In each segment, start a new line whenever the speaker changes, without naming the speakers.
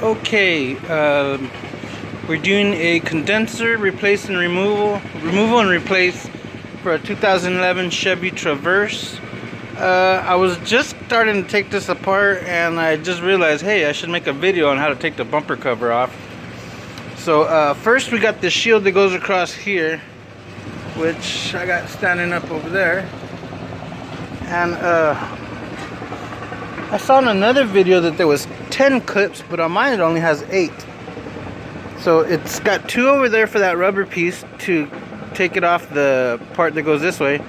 Okay, we're doing a condenser replace and removal and replace for a 2011 Chevy Treverse. I was just starting to take this apart and I just realized, hey, I should make a video on how to take the bumper cover off. So first we got the shield that goes across here, which I got standing up over there. And I saw in another video that there was 10 clips, but on mine it only has 8. So it's got 2 over there for that rubber piece to take it off the part that goes this way.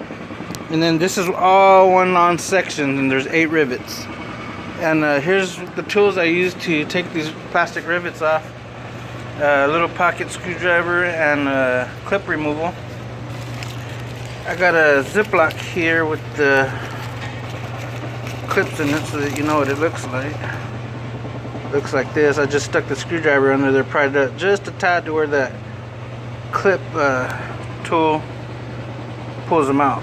And then this is all one long section, and there's 8 rivets. And here's the tools I use to take these plastic rivets off. A little pocket screwdriver and clip removal. I got a Ziploc here with the clips in it so that you know what it looks like. Looks like this. I just stuck the screwdriver under there, pried it up just a tad to where that clip tool pulls them out.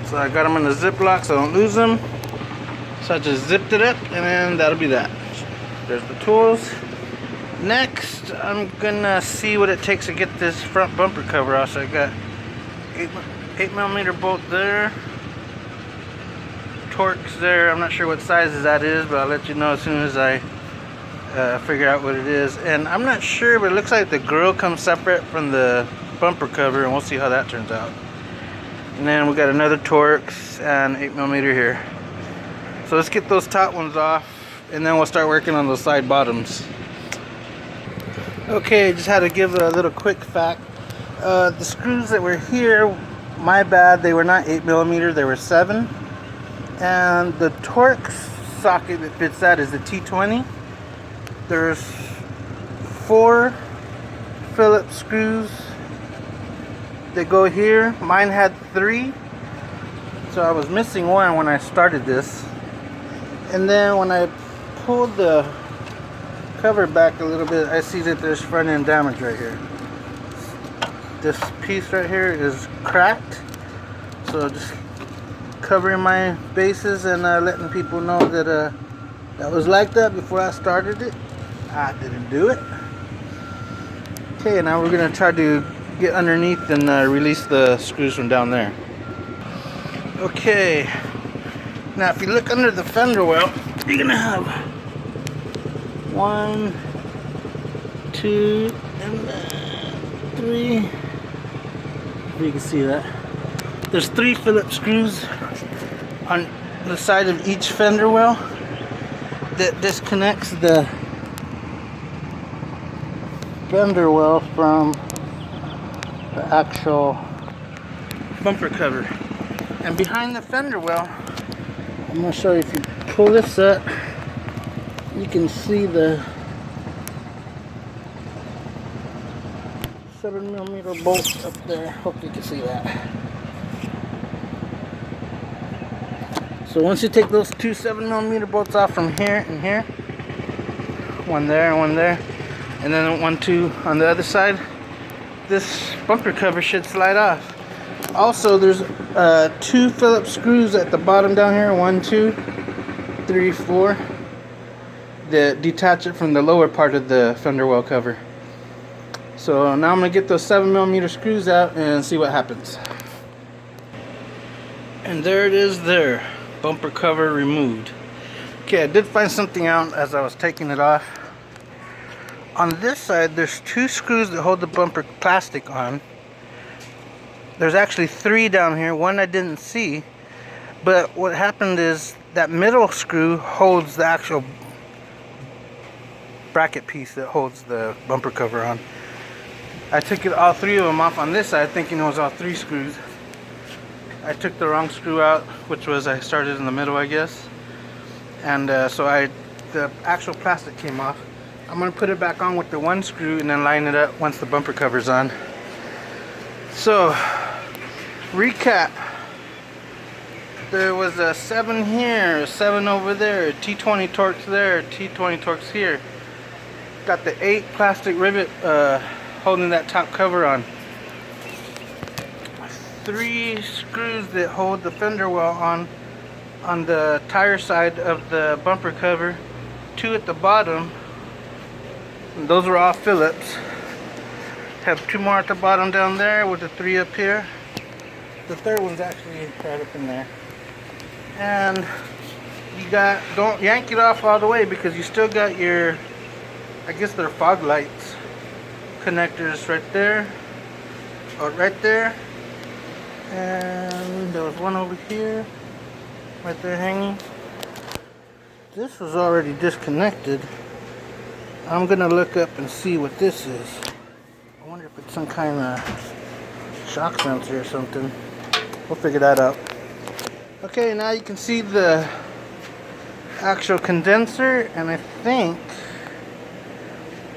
So I got them in the Ziploc so I don't lose them. So I just zipped it up, and then that'll be that. There's the tools. Next, I'm gonna see what it takes to get this front bumper cover off. So I got 8mm bolt there. Torx there. I'm not sure what sizes that is, but I'll let you know as soon as I figure out what it is. And I'm not sure, but it looks like the grill comes separate from the bumper cover, and we'll see how that turns out. And then we got another Torx and 8mm here. So let's get those top ones off, and then we'll start working on those side bottoms. Okay, just had to give a little quick fact. The screws that were here, my bad, they were not 8mm, they were 7. And the Torx socket that fits that is the T20. There's 4 Phillips screws that go here. Mine had 3, so I was missing one when I started this. And then when I pulled the cover back a little bit, I see that there's front end damage right here. This piece right here is cracked, so just covering my bases and letting people know that that was like that before I started it. I didn't do it. Okay, now we're gonna try to get underneath and release the screws from down there. Okay, now if you look under the fender well, you're gonna have 1, 2, and 3. If you can see that. There's 3 Phillips screws on the side of each fender well that disconnects the fender well from the actual bumper cover. And behind the fender well, I'm going to show you, if you pull this up, you can see the 7mm bolt up there. Hope you can see that. So once you take those 2 7mm bolts off from here and here, one there and one there, and then 1, 2 on the other side, this bumper cover should slide off. Also, there's 2 Phillips screws at the bottom down here, 1, 2, 3, 4, that detach it from the lower part of the fender well cover. So now I'm going to get those 7mm screws out and see what happens. And there it is there. Bumper cover removed. Okay, I did find something out as I was taking it off. On this side, there's 2 screws that hold the bumper plastic on. There's actually 3 down here. One I didn't see. But what happened is that middle screw holds the actual bracket piece that holds the bumper cover on. I took all 3 of them off on this side thinking it was all 3 screws. I took the wrong screw out, which was, I started in the middle, I guess. And so the actual plastic came off. I'm going to put it back on with the 1 screw and then line it up once the bumper cover's on. So, recap. There was a 7 here, a 7 over there, a T20 Torx there, a T20 Torx here. Got the 8 plastic rivet holding that top cover on. 3 screws that hold the fender well on the tire side of the bumper cover. 2 at the bottom And those are all Phillips. Have 2 more at the bottom down there with the 3 up here. The third one's actually right up in there. And you got, don't yank it off all the way because you still got your, I guess they're fog lights connectors right there, or right there. And there was one over here, right there hanging. This was already disconnected. I'm gonna look up and see what this is. I wonder if it's some kind of shock sensor or something. We'll figure that out. Okay, now you can see the actual condenser, and I think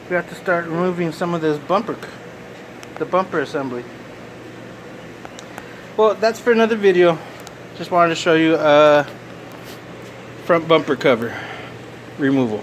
we have to start removing some of this the bumper assembly. Well, that's for another video. Just wanted to show you front bumper cover removal.